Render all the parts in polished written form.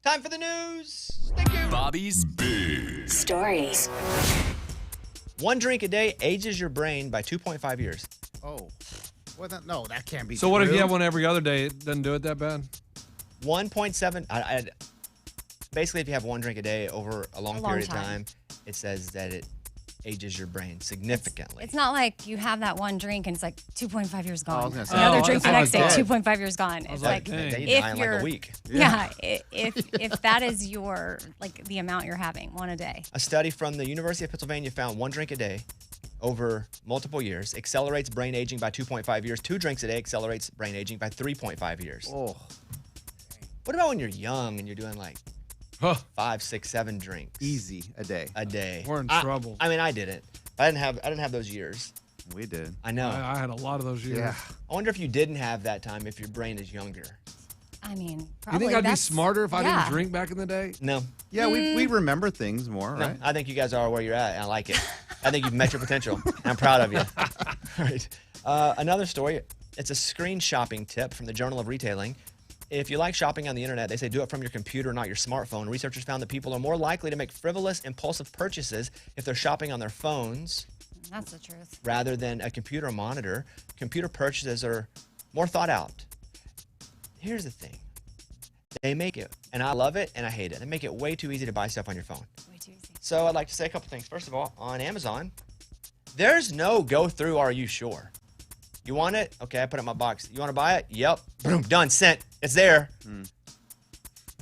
Time for the news. Thank you. Bobby's Big Stories. 1 drink a day ages your brain by 2.5 years. Oh. Well, no, that can't be So true. what if you have one every other day? It doesn't do it that bad? 1.7. Basically, if you have 1 drink a day over a long period of time, it says that it ages your brain significantly. It's not like you have that 1 drink and it's like 2.5 years gone. I was gonna say, Another drink the next day, dead. 2.5 years gone. It's like They if die in you're like a week. if that is your like the amount you're having, 1 a day. A study from the University of Pennsylvania found 1 drink a day over multiple years accelerates brain aging by 2.5 years. 2 drinks a day accelerates brain aging by 3.5 years. Oh. What about when you're young and you're doing like 5, 6, 7 drinks? Easy a day. A day. We're in trouble. I mean, I didn't. I didn't have those years. We did. I know. I had a lot of those years. Yeah. I wonder if you didn't have that time if your brain is younger. I mean, You probably think I'd be that's- smarter if I yeah. didn't drink back in the day? No. Yeah, we remember things more, No, right? I think you guys are where you're at, and I like it. I think you've met your potential. I'm proud of you. All right. Another story. It's a screen shopping tip from the Journal of Retailing. If you like shopping on the internet, they say do it from your computer, not your smartphone. Researchers found that people are more likely to make frivolous, impulsive purchases if they're shopping on their phones That's the truth. rather than a computer monitor. Computer purchases are more thought out. Here's the thing. They make it, and I love it and I hate it. They make it way too easy to buy stuff on your phone. Way too easy. So I'd like to say a couple things. First of all, on Amazon, there's no go through, are you sure? You want it? Okay, I put it in my box. You want to buy it? Yep. Boom, done, sent. It's there.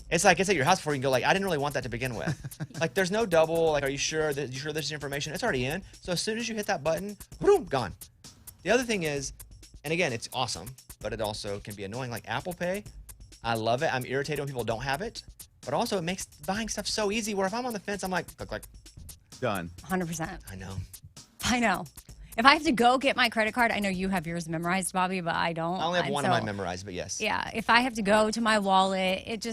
It's like it's at your house before you can go like, I didn't really want that to begin with. Like there's no double, like, are you sure this is information? It's already in. So as soon as you hit that button, boom, gone. The other thing is, and again, it's awesome, but it also can be annoying. Like Apple Pay, I love it. I'm irritated when people don't have it, but also it makes buying stuff so easy where if I'm on the fence, I'm like, click. Done. 100%. I know. If I have to go get my credit card, I know you have yours memorized, Bobby, but I don't. I only have And one of mine memorized, but yes. Yeah, if I have to go to my wallet,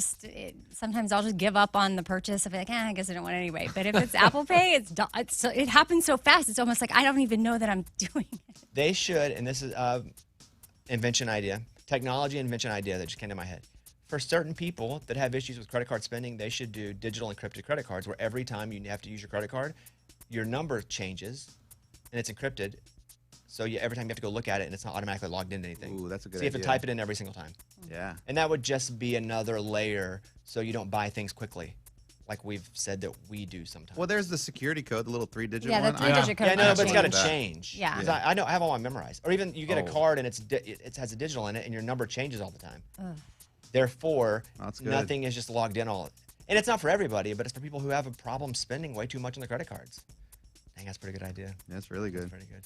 sometimes I'll just give up on the purchase. I'll be like, I guess I don't want it anyway. But if it's Apple Pay, it happens so fast. It's almost like I don't even know that I'm doing it. They should, and this is technology invention idea that just came to my head. For certain people that have issues with credit card spending, they should do digital encrypted credit cards where every time you have to use your credit card, your number changes and it's encrypted. So every time you have to go look at it and it's not automatically logged into anything. Ooh, that's a good So you have to idea. type it in every single time. Yeah. And that would just be another layer so you don't buy things quickly, like we've said that we do sometimes. Well, there's the security code, the little 3-digit Yeah, one. the 3-digit code. Yeah, no, but it's got to that. change. Yeah. 'Cause I know I have all mine memorized. Or even you get a card and it has a digital in it and your number changes all the time. Ugh. Therefore, That's good. nothing is just logged in all. And it's not for everybody, but it's for people who have a problem spending way too much on their credit cards. I think that's a pretty good idea. That's really good. Pretty good.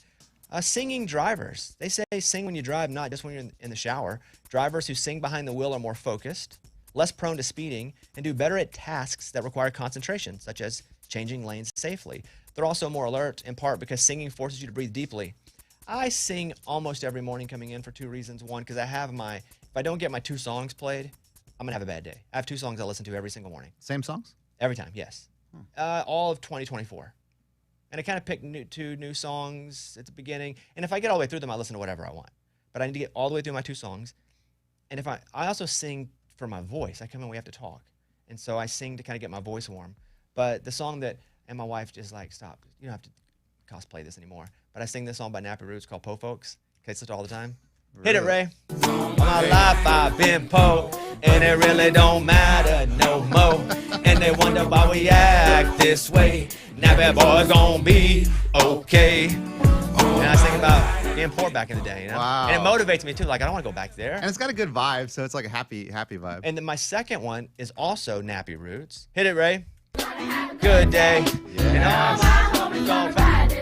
Singing drivers. They say sing when you drive, not just when you're in the shower. Drivers who sing behind the wheel are more focused, less prone to speeding, and do better at tasks that require concentration, such as changing lanes safely. They're also more alert, in part because singing forces you to breathe deeply. I sing almost every morning coming in for 2 reasons. One, because if I don't get my 2 songs played, I'm going to have a bad day. I have 2 songs I listen to every single morning. Same songs? Every time, yes. All of 2024. And I kind of pick 2 new songs at the beginning. And if I get all the way through them, I listen to whatever I want. But I need to get all the way through my 2 songs. And I also sing for my voice. I come in, we have to talk. And so I sing to kind of get my voice warm. But the song and my wife just like, stop. You don't have to cosplay this anymore. But I sing this song by Nappy Roots called Po Folks. Okay, it's all the time. Hit it, Ray. All my life I've been po, and it really don't matter no more. And they wonder why we act this way. Nappy boys gonna be okay. And I was thinking about being poor back in the day, you know? Wow. And it motivates me too. Like I don't want to go back there. And it's got a good vibe, so it's like a happy vibe. And then my second one is also Nappy Roots. Hit it, Ray. Good day.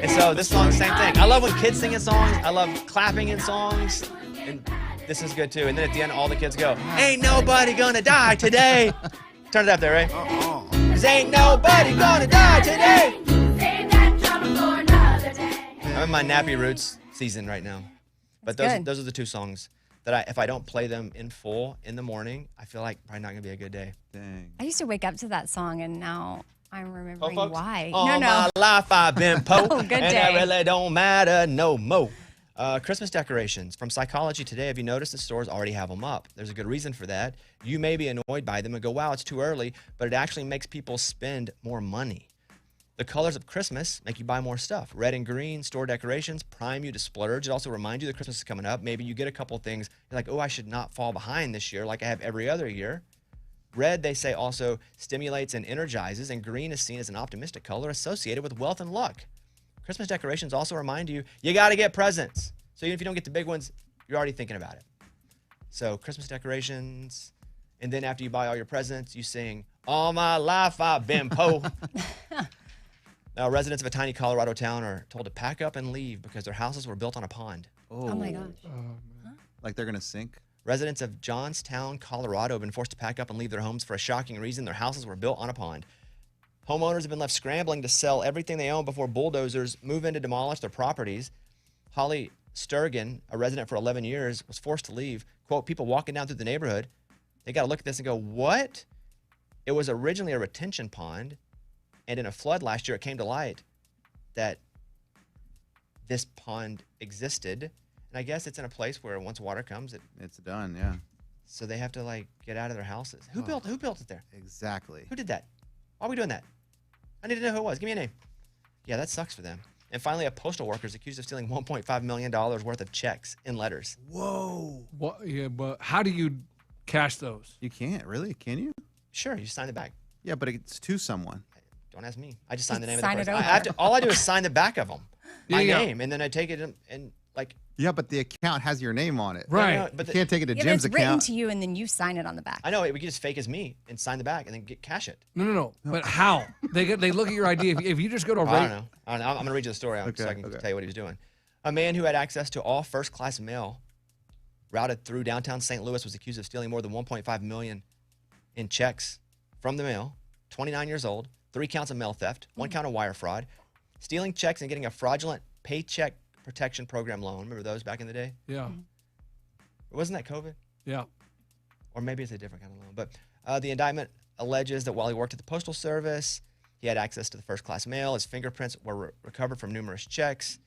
And so this song's the same thing. I love when kids sing in songs. I love clapping in songs. And this is good too. And then at the end, all the kids go, ain't nobody gonna die today. Turn it up there, Ray. 'Cause ain't nobody gonna die today. I'm in my Nappy Roots season right now. But those are the 2 songs that if I don't play them in full in the morning, I feel like probably not gonna be a good day. Dang. I used to wake up to that song, and now I'm remembering folks? why. All No. my life I've been po, Oh, good and day. it really don't matter no more. Christmas decorations. From Psychology Today, have you noticed that stores already have them up? There's a good reason for that. You may be annoyed by them and go, wow, it's too early, but it actually makes people spend more money. The colors of Christmas make you buy more stuff. Red and green store decorations prime you to splurge. It also reminds you that Christmas is coming up. Maybe you get a couple things. You're like, oh, I should not fall behind this year like I have every other year. Red, they say, also stimulates and energizes, and green is seen as an optimistic color associated with wealth and luck. Christmas decorations also remind you, you got to get presents. So even if you don't get the big ones, you're already thinking about it. So Christmas decorations, and then after you buy all your presents, you sing, all my life I've been po'. Now, residents of a tiny Colorado town are told to pack up and leave because their houses were built on a pond. Oh my gosh. Like they're going to sink? Residents of Johnstown, Colorado have been forced to pack up and leave their homes for a shocking reason. Their houses were built on a pond. Homeowners have been left scrambling to sell everything they own before bulldozers move in to demolish their properties. Holly Sturgeon, a resident for 11 years, was forced to leave. Quote, people walking down through the neighborhood, they got to look at this and go, what? It was originally a retention pond, and in a flood last year, it came to light that this pond existed. And I guess it's in a place where once water comes, It's done, yeah. so they have to like get out of their houses. Who built it there? Exactly. Who did that? Why are we doing that? I need to know who it was. Give me a name. Yeah, that sucks for them. And finally, a postal worker is accused of stealing $1.5 million worth of checks in letters. Whoa. What? Yeah, but how do you cash those? You can't, really? Can you? Sure, you sign the back. Yeah, but it's to someone. Don't ask me. I just sign the name Sign of it the person. over. All I do is sign the back of them. My Yeah. name, and then I take it and like. Yeah, but the account has your name on it. Right. No, but You can't take it to Yeah, but Jim's it's written account. to you, and then you sign it on the back. I know we could just fake as me and sign the back and then cash it. No. But how? They look at your ID. If you just go to a I rate, don't know. I'm going to read you the story so I can Okay. tell you what he was doing. A man who had access to all first-class mail routed through downtown St. Louis was accused of stealing more than $1.5 million in checks from the mail. 29 years old, 3 counts of mail theft, 1 count of wire fraud, stealing checks and getting a fraudulent paycheck protection program loan. Remember those back in the day? yeah, Wasn't that COVID? yeah. Or maybe it's a different kind of loan. But the indictment alleges that while he worked at the Postal Service, he had access to the first-class mail. His fingerprints were recovered from numerous checks.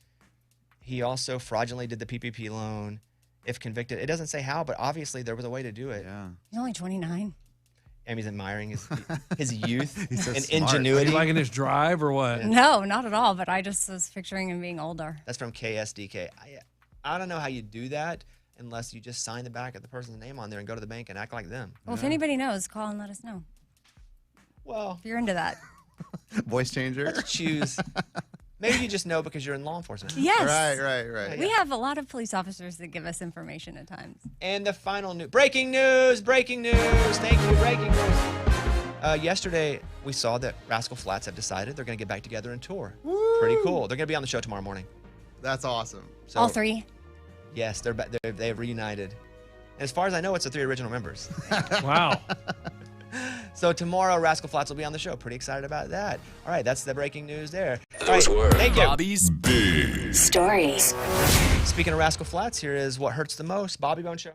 He also fraudulently did the PPP loan. If convicted, it doesn't say how, but obviously there was a way to do it. Yeah. He's only 29. Amy's admiring his youth He's so and smart. Are ingenuity. you liking his drive or what? No, not at all. But I just was picturing him being older. That's from KSDK. I don't know how you do that unless you just sign the back of the person's name on there and go to the bank and act like them. Well, if anybody knows, call and let us know Well, if you're into that. Voice changer. let's choose. Maybe you just know because you're in law enforcement. Yes. Right. We have a lot of police officers that give us information at times. And the final news. Breaking news. Thank you, breaking news. Yesterday, we saw that Rascal Flatts have decided they're going to get back together and tour. Pretty cool. They're going to be on the show tomorrow morning. That's awesome. So, All 3. Yes, they've reunited. And as far as I know, it's the 3 original members. Wow. So tomorrow, Rascal Flatts will be on the show. Pretty excited about that. All right, that's the breaking news there. Those were Thank you. Bobby's Big Stories. Speaking of Rascal Flatts, here is what hurts the most. Bobby Bone Show.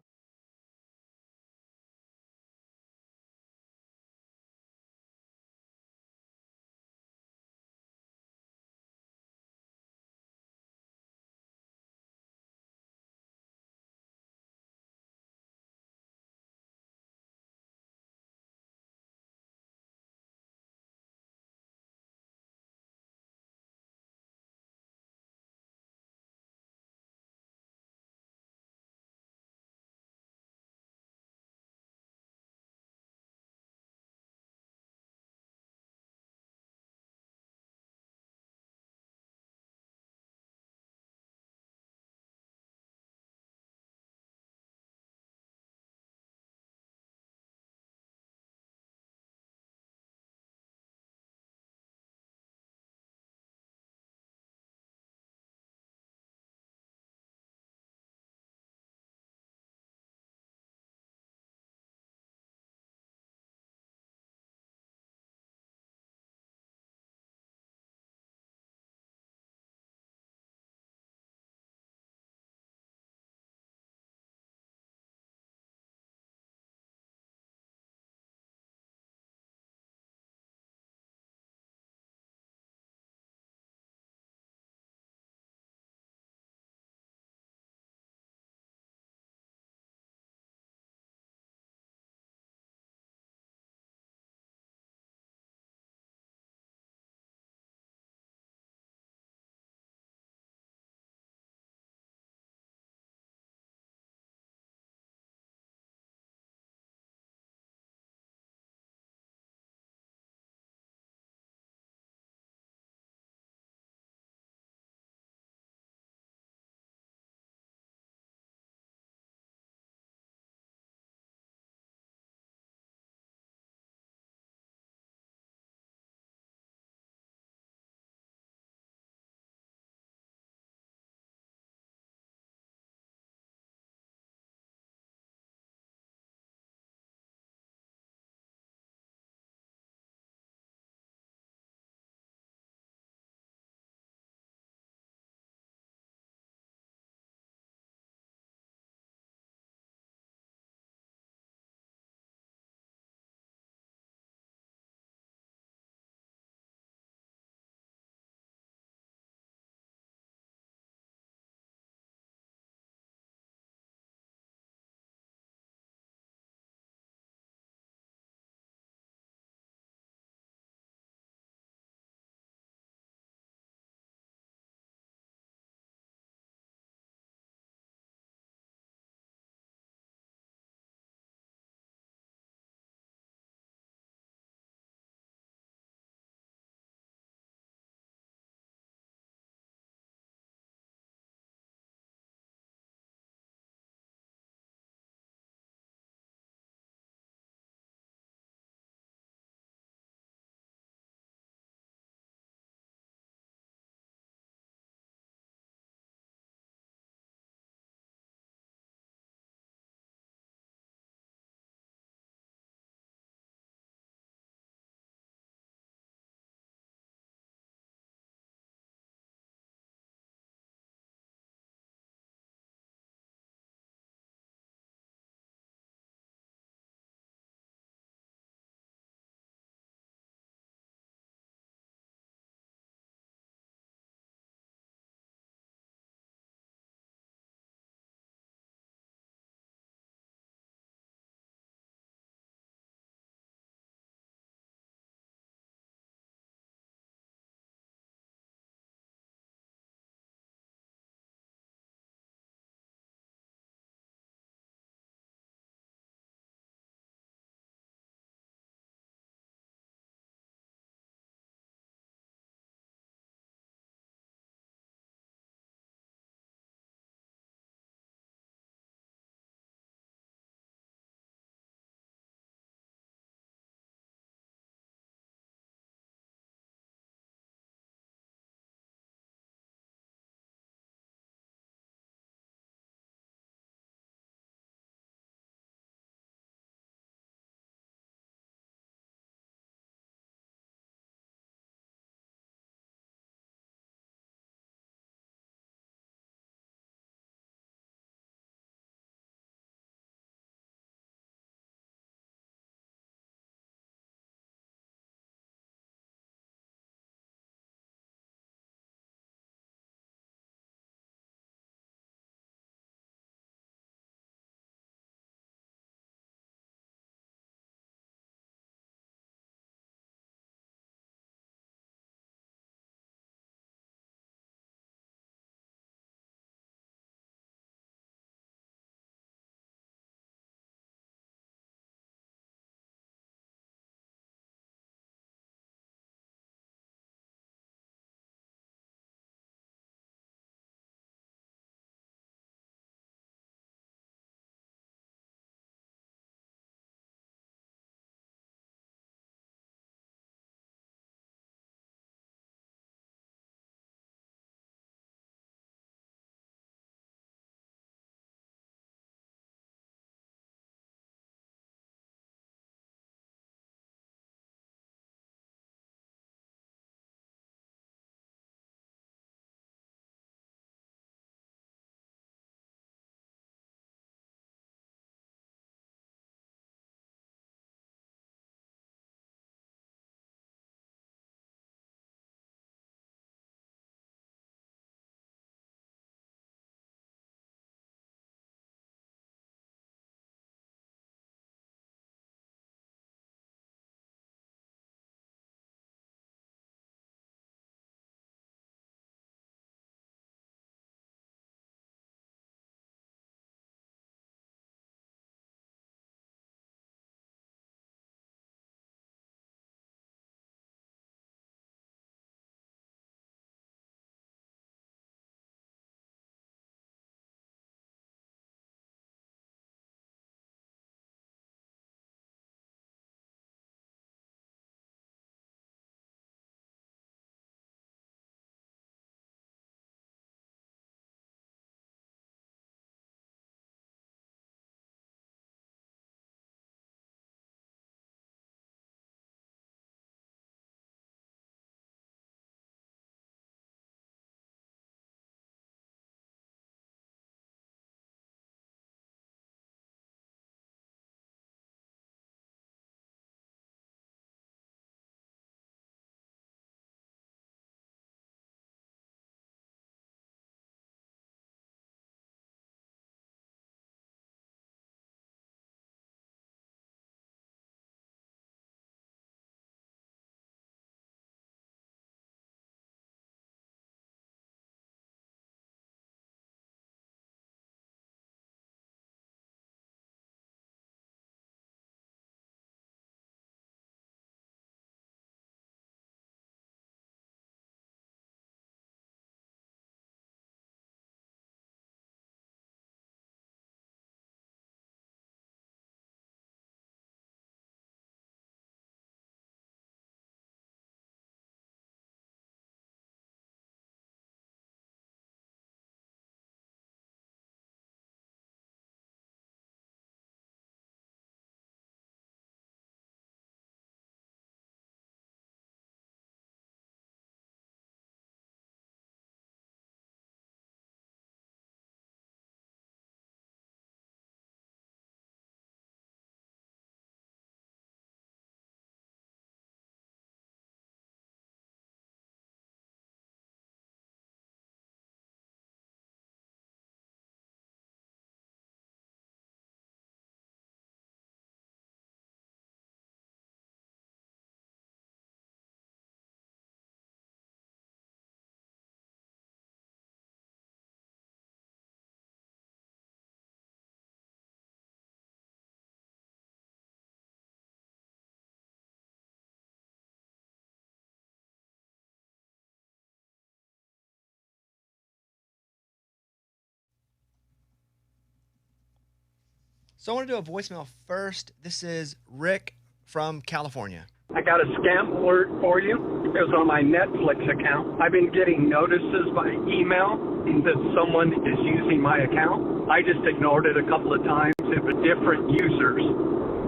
So I want to do a voicemail first. This is Rick from California. I got a scam alert for you. It was on my Netflix account. I've been getting notices by email that someone is using my account. I just ignored it a couple of times. It was different users.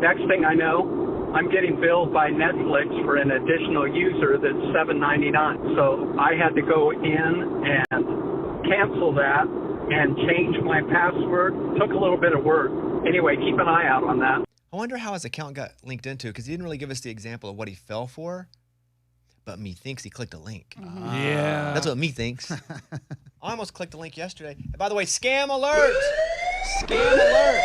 Next thing I know, I'm getting billed by Netflix for an additional user that's $7.99. So I had to go in and cancel that and change my password. Took a little bit of work. Anyway, keep an eye out on that. I wonder how his account got linked into, because he didn't really give us the example of what he fell for, but me thinks he clicked a link. Yeah. That's what me thinks. I almost clicked a link yesterday. And by the way, scam alert! Scam alert!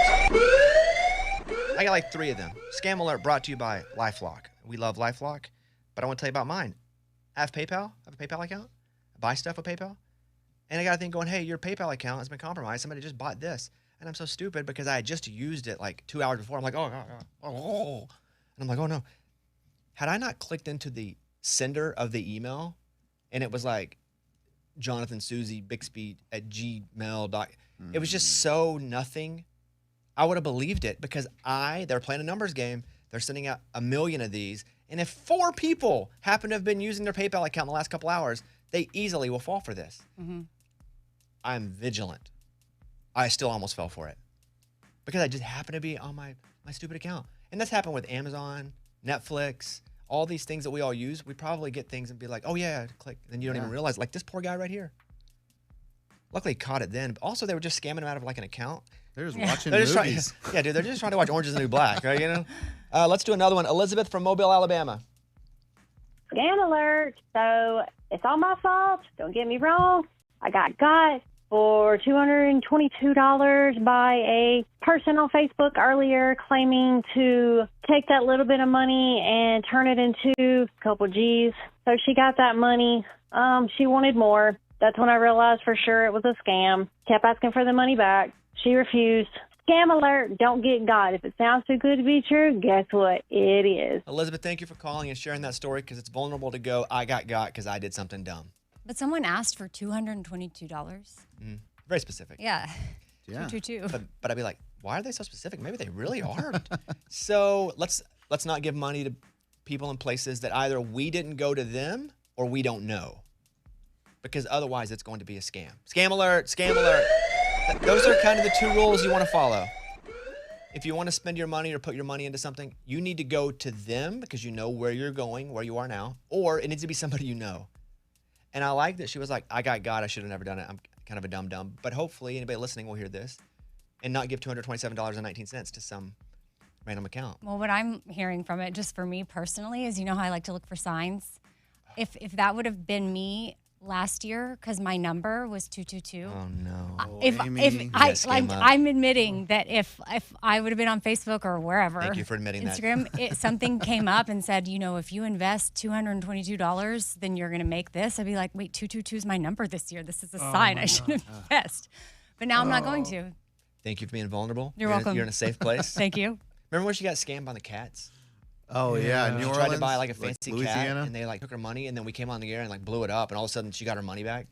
I got like 3 of them. Scam alert brought to you by LifeLock. We love LifeLock, but I want to tell you about mine. I have PayPal. I have a PayPal account. I buy stuff with PayPal. And I got a thing going, hey, your PayPal account has been compromised. Somebody just bought this. And I'm so stupid because I had just used it like 2 hours before. I'm like, oh. And I'm like, oh, no. Had I not clicked into the sender of the email and it was like Jonathan Susie Bixby at gmail. It was just so nothing. I would have believed it because they're playing a numbers game. They're sending out 1 million of these. And if 4 people happen to have been using their PayPal account in the last couple hours, they easily will fall for this. Mm-hmm. I'm vigilant. I still almost fell for it because I just happened to be on my stupid account. And that's happened with Amazon, Netflix, all these things that we all use. We probably get things and be like, oh, yeah, click. And then you don't even realize, like this poor guy right here. Luckily, he caught it then. But also, they were just scamming him out of like an account. They're just watching They're just movies. yeah, dude, they're just trying to watch Orange is the New Black, right? You know. Let's do another one. Elizabeth from Mobile, Alabama. Scam alert. So it's all my fault. Don't get me wrong. I got for $222 by a person on Facebook earlier claiming to take that little bit of money and turn it into a couple G's. So she got that money. She wanted more. That's when I realized for sure it was a scam. Kept asking for the money back. She refused. Scam alert, don't get got. If it sounds too good to be true, guess what? It is. Elizabeth, thank you for calling and sharing that story because it's vulnerable to go, I got because I did something dumb. But someone asked for $222. Very specific. Yeah. 222. But I'd be like, why are they so specific? Maybe they really are. So let's not give money to people in places that either we didn't go to them or we don't know. Because otherwise it's going to be a scam. Scam alert, scam alert. Those are kind of the 2 rules you want to follow. If you want to spend your money or put your money into something, you need to go to them because you know where you're going, where you are now, or it needs to be somebody you know. And I like that she was like, I got God, I should have never done it. I'm kind of a dumb. But hopefully anybody listening will hear this and not give $227.19 to some random account. Well, what I'm hearing from it, just for me personally, is you know how I like to look for signs? If that would have been me last year, because my number was 222. Oh no! I'm admitting that if I would have been on Facebook or wherever, thank you for admitting Instagram, something came up and said, you know, if you invest $222, then you're going to make this. I'd be like, wait, 222 is my number this year. This is a sign I should invest. But now I'm not going to. Thank you for being vulnerable. You're welcome. You're in a safe place. Thank you. Remember when she got scammed by the cats? Oh yeah, New She Orleans. tried to buy like a fancy cat, Louisiana. and they like took her money, and then we came on the air and like blew it up, and all of a sudden she got her money back.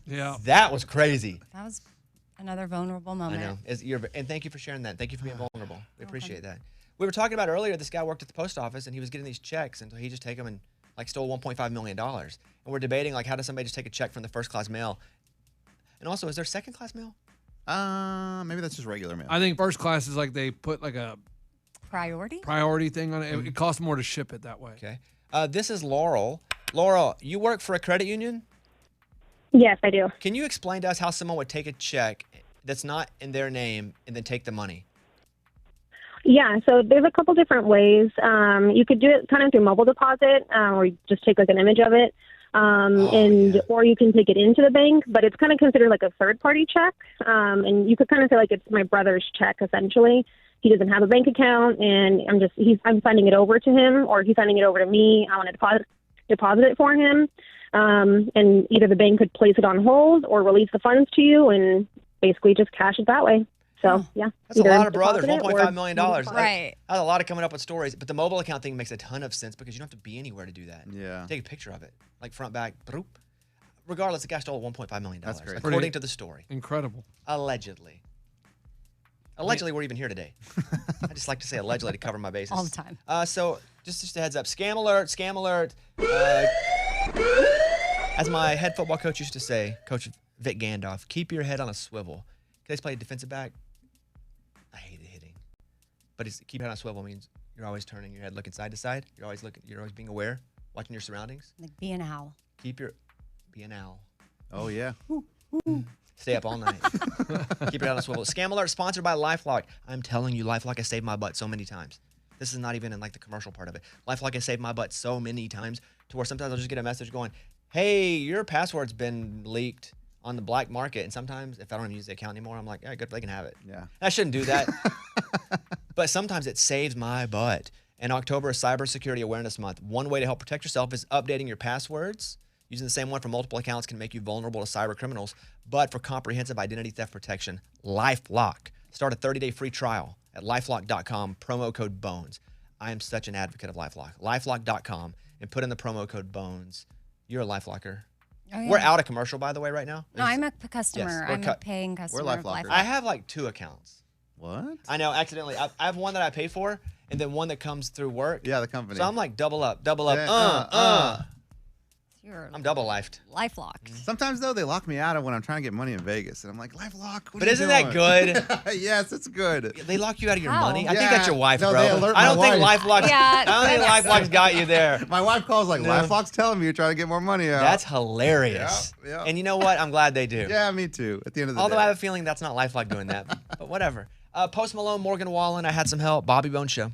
Yeah. That was crazy. That was another vulnerable moment. I know. And thank you for sharing that. Thank you for being vulnerable. We appreciate that. We were talking about earlier. This guy worked at the post office, and he was getting these checks, and so he just take them and like stole $1.5 million. And we're debating like how does somebody just take a check from the first class mail? And also, is there second class mail? Maybe that's just regular mail. I think first class is like they put like a priority thing on it. It costs more to ship it that way. Okay. This is Laurel. Laurel, you work for a credit union? Yes, I do. Can you explain to us how someone would take a check that's not in their name and then take the money? Yeah, so there's a couple different ways. You could do it kind of through mobile deposit, or you just take like an image of it, or you can take it into the bank, but it's kind of considered like a third-party check, and you could kind of say like it's my brother's check essentially. He doesn't have a bank account, and I'm sending it over to him, or he's sending it over to me. I want to deposit it for him, and either the bank could place it on hold or release the funds to you, and basically just cash it that way. So yeah, that's a lot of brothers. $1.5 million. Right. That's a lot of coming up with stories. But the mobile account thing makes a ton of sense because you don't have to be anywhere to do that. Yeah. Take a picture of it, like front, back, broop. Regardless, the guy stole $1.5 million. That's great. According to the story. Incredible. Allegedly. Allegedly, we're even here today. I just like to say allegedly to cover my bases. All the time. So just a heads up. Scam alert, scam alert. As my head football coach used to say, Coach Vic Gandalf, keep your head on a swivel. Guys play defensive back. I hated hitting. But keep your head on a swivel means you're always turning your head looking side to side. You're always being aware, watching your surroundings. Like be an owl. Be an owl. Oh, yeah. Stay up all night. Keep your head on a swivel. Scam alert sponsored by LifeLock. I'm telling you, LifeLock has saved my butt so many times. This is not even in like the commercial part of it. LifeLock has saved my butt so many times to where sometimes I'll just get a message going, hey, your password's been leaked on the black market. And sometimes if I don't even use the account anymore, I'm like, yeah, good, they can have it. Yeah. And I shouldn't do that. But sometimes it saves my butt. And October is Cybersecurity Awareness Month. One way to help protect yourself is updating your passwords. Using the same one for multiple accounts can make you vulnerable to cyber criminals. But for comprehensive identity theft protection, LifeLock. Start a 30-day free trial at lifelock.com, promo code BONES. I am such an advocate of LifeLock. Lifelock.com and put in the promo code BONES. You're a LifeLocker. Oh, yeah. We're out of commercial, by the way, right now. No, I'm a customer. Yes, I'm a paying customer of LifeLocker. I have like 2 accounts. What? I know, accidentally. I have one that I pay for and then one that comes through work. Yeah, the company. So I'm like double up. I'm double lifed. LifeLock. Sometimes though they lock me out of when I'm trying to get money in Vegas, and I'm like, LifeLock. But isn't that good? Yes, it's good. They lock you out of your How? money. I think that's your wife, No, bro. they alert I don't my think wife. LifeLock's. Yeah, I don't think LifeLock's got you there. My wife calls like, No. LifeLock's telling me you're trying to get more money out. That's hilarious. Yeah. And you know what? I'm glad they do. Yeah, me too. At the end of the Although day. I have a feeling that's not LifeLock doing that. But whatever. Post Malone, Morgan Wallen. I had some help. Bobby Bones Show.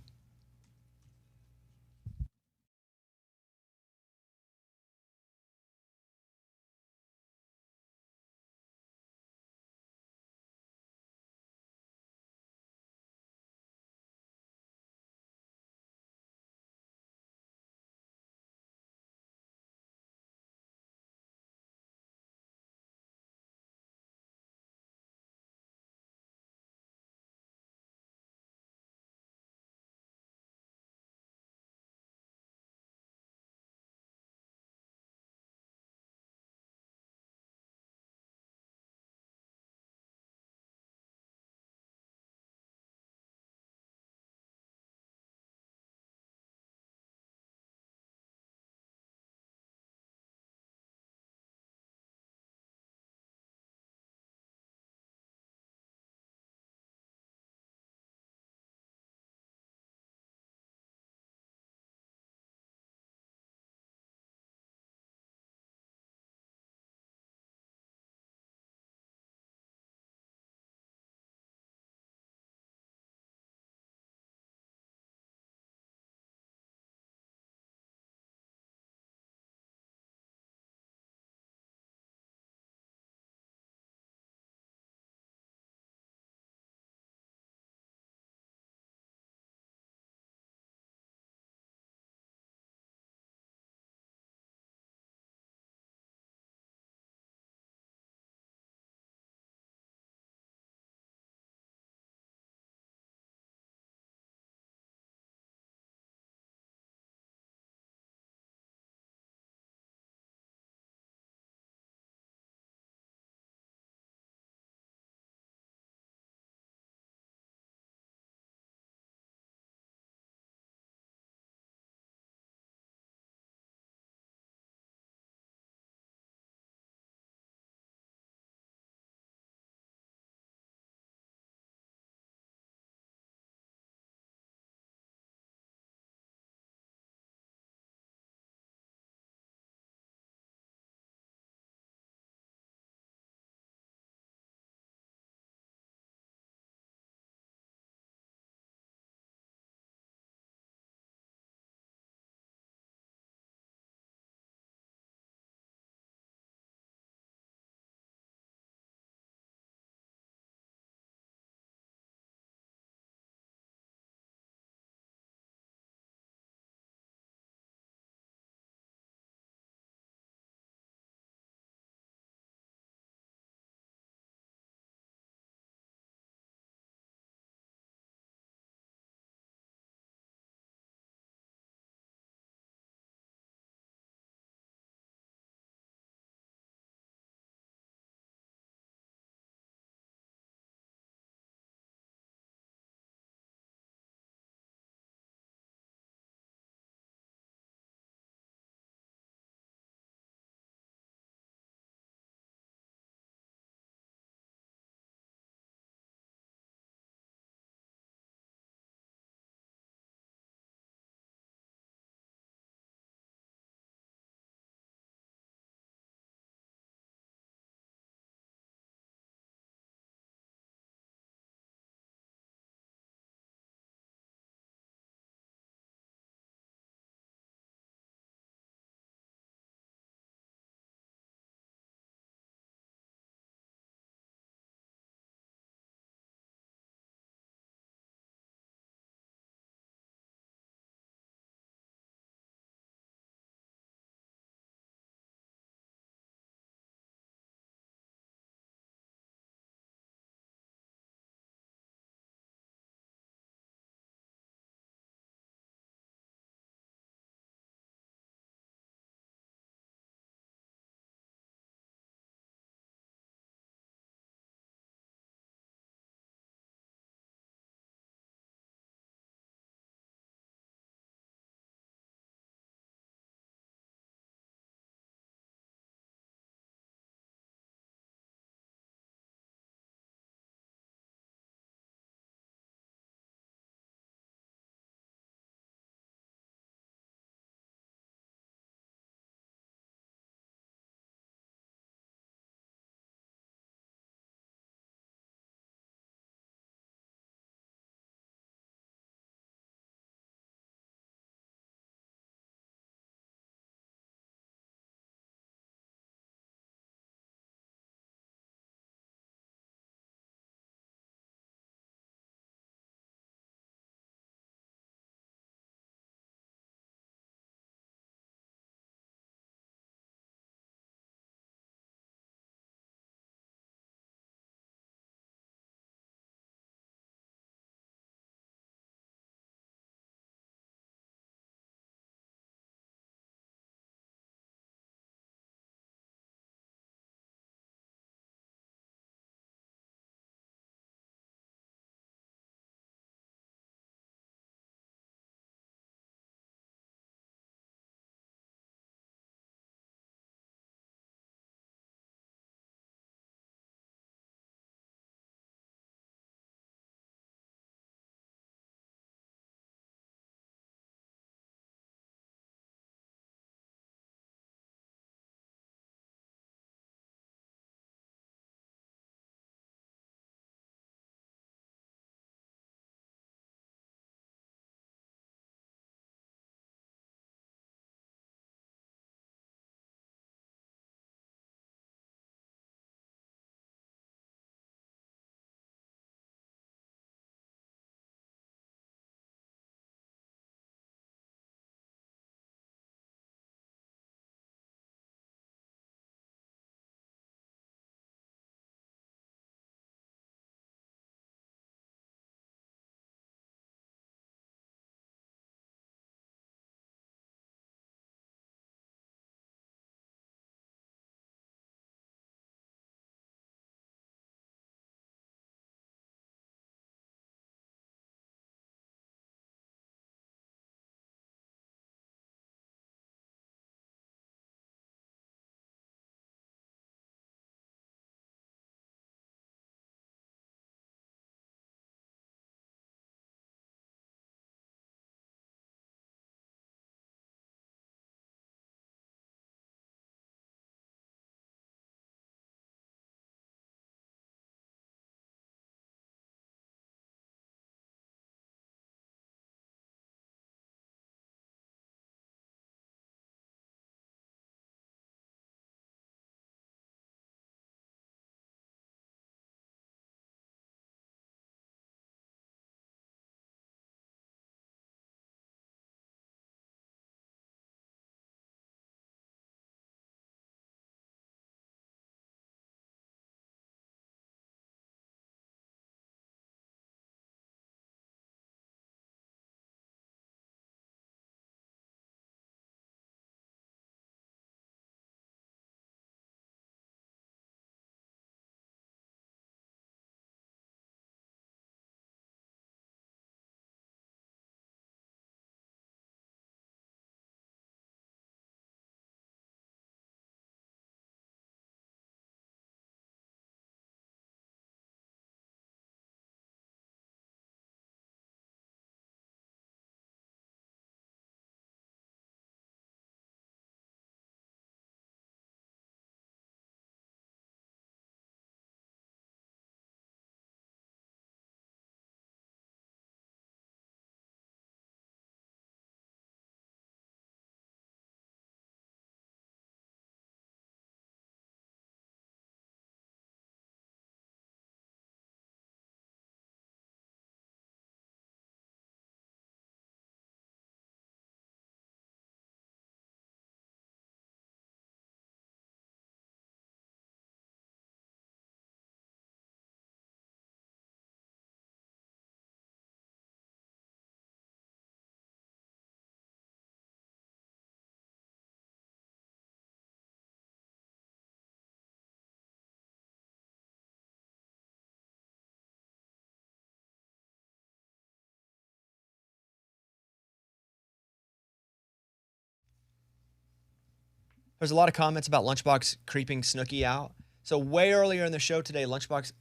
There's a lot of comments about Lunchbox creeping Snooki out. So way earlier in the show today, Lunchbox,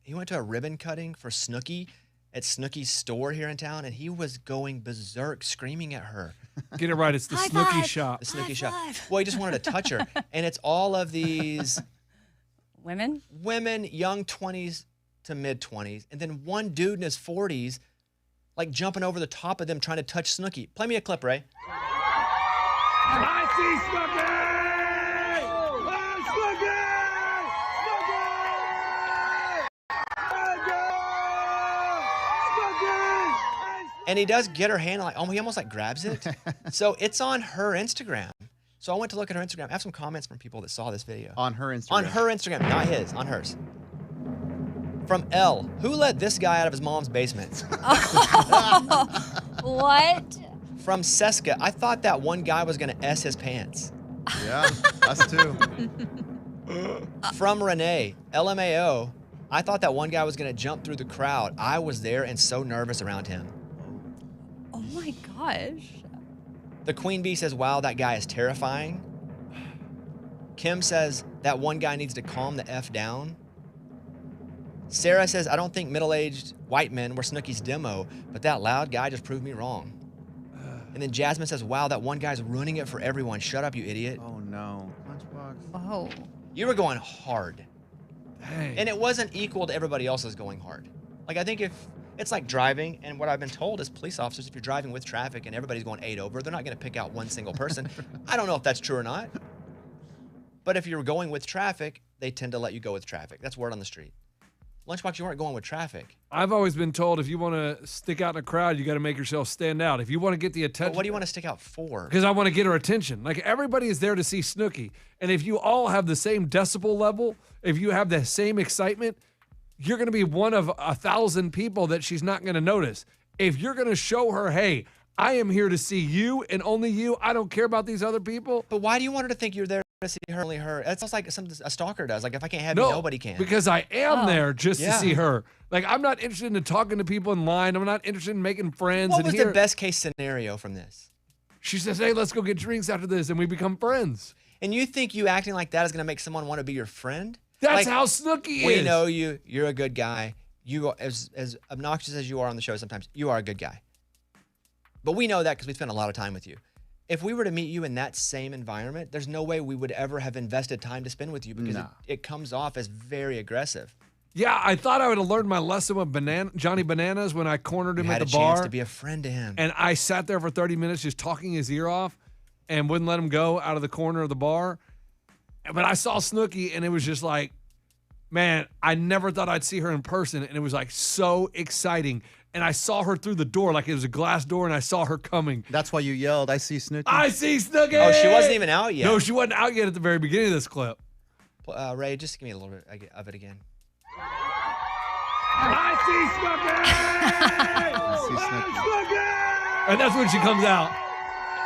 he went to a ribbon cutting for Snooki at Snooki's store here in town, and he was going berserk, screaming at her. Get it right. It's the High Snooki five. shop. The Snooki shop. five. Well, he just wanted to touch her. And it's all of these Women? women, young 20s to mid 20s, and then one dude in his 40s, like jumping over the top of them trying to touch Snooki. Play me a clip, Ray. I see Snooki! And he does get her hand, like, oh, he almost like grabs it. So it's on her Instagram. So I went to look at her Instagram. I have some comments from people that saw this video. On her Instagram. On her Instagram, not his, on hers. From L, who let this guy out of his mom's basement? What? From Seska, I thought that one guy was gonna S his pants. Yeah, us too. From Renee, LMAO, I thought that one guy was gonna jump through the crowd. I was there and so nervous around him. Oh my gosh. The Queen Bee says, wow, that guy is terrifying. Kim says, that one guy needs to calm the F down. Sarah says, I don't think middle-aged white men were Snooki's demo, but that loud guy just proved me wrong. And then Jasmine says, wow, that one guy's ruining it for everyone. Shut up, you idiot. Oh no, Lunchbox. Oh. You were going hard. Hey. And it wasn't equal to everybody else's going hard. Like, I think if it's like driving, and what I've been told is police officers, if you're driving with traffic and everybody's going 8 over, they're not going to pick out one single person. I don't know if that's true or not. But if you're going with traffic, they tend to let you go with traffic. That's word on the street. Lunchbox, you weren't going with traffic. I've always been told if you want to stick out in a crowd, you got to make yourself stand out. If you want to get the attention. But what do you want to stick out for? Because I want to get her attention. Like, everybody is there to see Snooki. And if you all have the same decibel level, if you have the same excitement, you're going to be one of 1,000 people that she's not going to notice. If you're going to show her, hey, I am here to see you and only you, I don't care about these other people. But why do you want her to think you're there to see her, only her? It's almost like something a stalker does. Like, if I can't have you, nobody can. Because I am there just Yeah. to see her. Like, I'm not interested in talking to people in line. I'm not interested in making friends. What and was here, the best case scenario from this? She says, hey, let's go get drinks after this, and we become friends. And you think you acting like that is going to make someone want to be your friend? That's Like, how Snooki is. We know you. You're a good guy. You, as obnoxious as you are on the show sometimes, you are a good guy. But we know that because we spent a lot of time with you. If we were to meet you in that same environment, there's no way we would ever have invested time to spend with you because it comes off as very aggressive. Yeah, I thought I would have learned my lesson with Johnny Bananas when I cornered him You at had the a bar. chance to be a friend to him. And I sat there for 30 minutes just talking his ear off and wouldn't let him go out of the corner of the bar. But I saw Snooki, and it was just like, man, I never thought I'd see her in person, and it was like so exciting. And I saw her through the door, like it was a glass door, and I saw her coming. That's why you yelled, I see Snooki. I see Snooki! Oh, she wasn't even out yet. No, she wasn't out yet at the very beginning of this clip. Ray, just give me a little bit of it again. I see Snooki! I see Snooki. And that's when she comes out.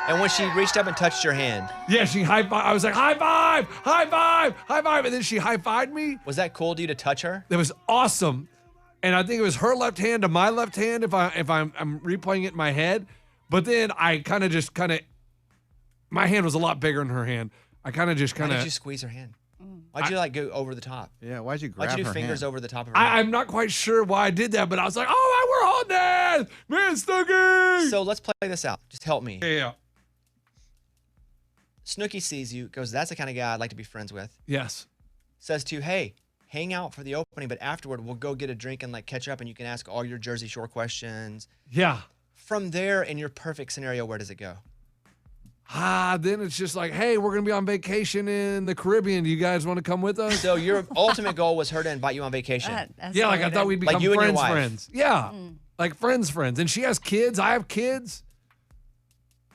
And when she reached up and touched your hand. Yeah, she high five. I was like, high five, high five, high five. And then she high fived me. Was that cool to you to touch her? It was awesome. And I think it was her left hand to my left hand if I'm replaying it in my head. But then I kind of my hand was a lot bigger than her hand. I kind of Why did you squeeze her hand? Why'd you like go over the top? Yeah, why'd you grab Why'd you do her fingers hand? over the top of her hand? I'm not quite sure why I did that, but I was like, oh, we're holding hands. Man, Snooki. So let's play this out. Just help me. Yeah. Snooki sees you, goes, that's the kind of guy I'd like to be friends with. Yes. Says to you, hey, hang out for the opening, but afterward we'll go get a drink and like catch up and you can ask all your Jersey Shore questions. Yeah. From there, in your perfect scenario, where does it go? Then it's just like, hey, we're going to be on vacation in the Caribbean. Do you guys want to come with us? So your ultimate goal was her to invite you on vacation. Yeah, like I thought we'd become Like you and your wife. friends. Yeah. Like friends. And she has kids. I have kids.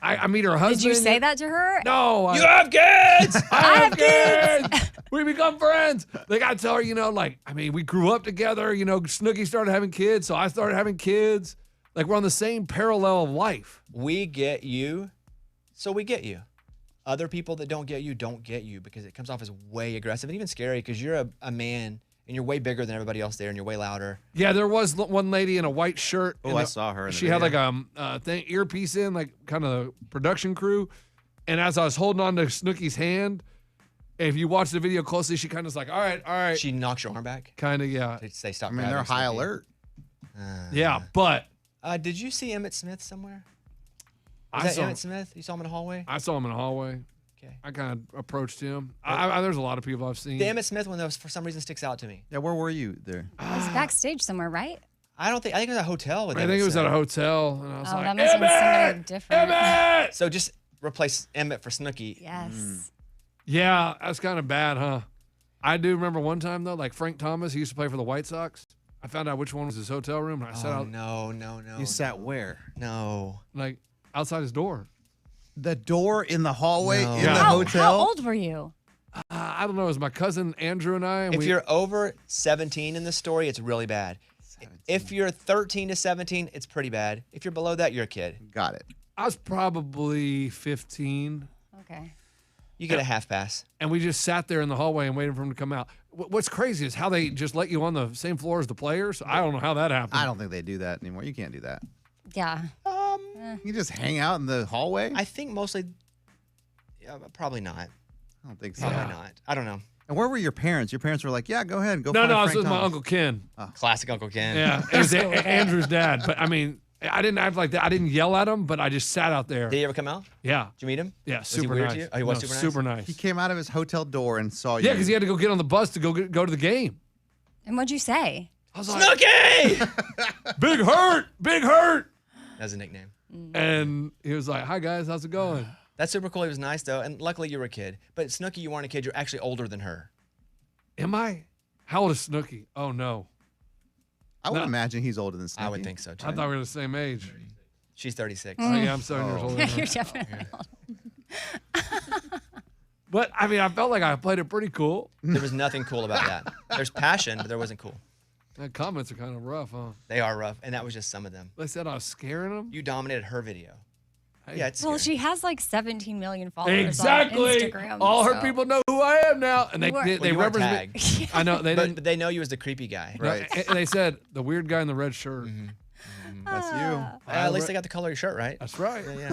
I meet her husband. Did you say that to her? No. You have kids! I have kids! We become friends. Like I tell her, we grew up together. Snooki started having kids, so I started having kids. Like we're on the same parallel of life. We get you, so we get you. Other people that don't get you because it comes off as way aggressive and even scary because you're a man and you're way bigger than everybody else there and you're way louder. Yeah, there was one lady in a white shirt. Oh, I saw her in the She had video. like a earpiece in, like kind of the production crew. And as I was holding on to Snooki's hand, if you watch the video closely, she kind of was like, all right. She knocks your arm back. Kind of, yeah. They say stop. I mean, they're high alert. Yeah, but. Did you see Emmett Smith somewhere? I Was that saw Emmett Smith? You saw him in the hallway? I saw him in the hallway. Okay. I kind of approached him. There's a lot of people I've seen. The Emmett Smith one, that was, for some reason, sticks out to me. Yeah, where were you there? It was backstage somewhere, right? I think it was a hotel with I Emmett think it was Smith. at a hotel, and I was Oh, like, that must have been somebody different. Emmett! So just replace Emmett for Snooki. Yes. Yeah, that's kind of bad, huh? I do remember one time, though, like Frank Thomas, he used to play for the White Sox. I found out which one was his hotel room, and I sat out, No. You sat where? No. like, outside his door. The door in the hallway No. in Yeah. the How hotel? old were you? I don't know. It was my cousin Andrew and I. And If you're over 17 in this story, it's really bad. If you're 13 to 17, it's pretty bad. If you're below that, you're a kid. Got it. I was probably 15, Okay. You get a half pass. and we just sat there in the hallway and waited for him to come out. What's crazy is how they just let you on the same floor as the players. I don't know how that happened. I don't think they do that anymore. You can't do that. Yeah. You just hang out in the hallway? I think mostly, probably not. I don't think so. Probably not. I don't know. And where were your parents? Your parents were like, yeah, go ahead. Go No, find I was Frank with my Thomas. Uncle Ken. Classic Uncle Ken. Yeah, it was Andrew's dad. But I mean, I didn't act like that. I didn't yell at him, but I just sat out there. Did he ever come out? Yeah, Did you meet him? yeah, Was he super weird nice. to you? Oh, he was No, super nice? super nice. He came out of his hotel door and saw you. Yeah, because he had to go get on the bus to go to the game. And what'd you say? I was like, Snooki! big hurt, big hurt. That's a nickname. And he was like, hi, guys, how's it going? That's super cool. He was nice, though. And luckily, you were a kid. But Snooki, you weren't a kid. You're actually older than her. Am I? How old is Snooki? Oh, no. I would No. imagine he's older than Snooki. I would think so, too. I thought we were the same age. She's 36. Oh, yeah, I'm 7 years older than You're her. definitely old. But, I mean, I felt like I played it pretty cool. There was nothing cool about that. There's passion, but there wasn't cool. The comments are kind of rough, huh? They are rough, and that was just some of them. They said I was scaring them. You dominated her video. Hey. Yeah, it's Well, scary. she has like 17 million followers Exactly. on Instagram. All her so- people know who I am now, and they You weren't- they, Well, they you weren't represent. tagged. I know they But, didn't. but they know you as the creepy guy. No, Right. and they said the weird guy in the red shirt. Mm-hmm. That's you. At least they got the color of your shirt right. That's right. Yeah.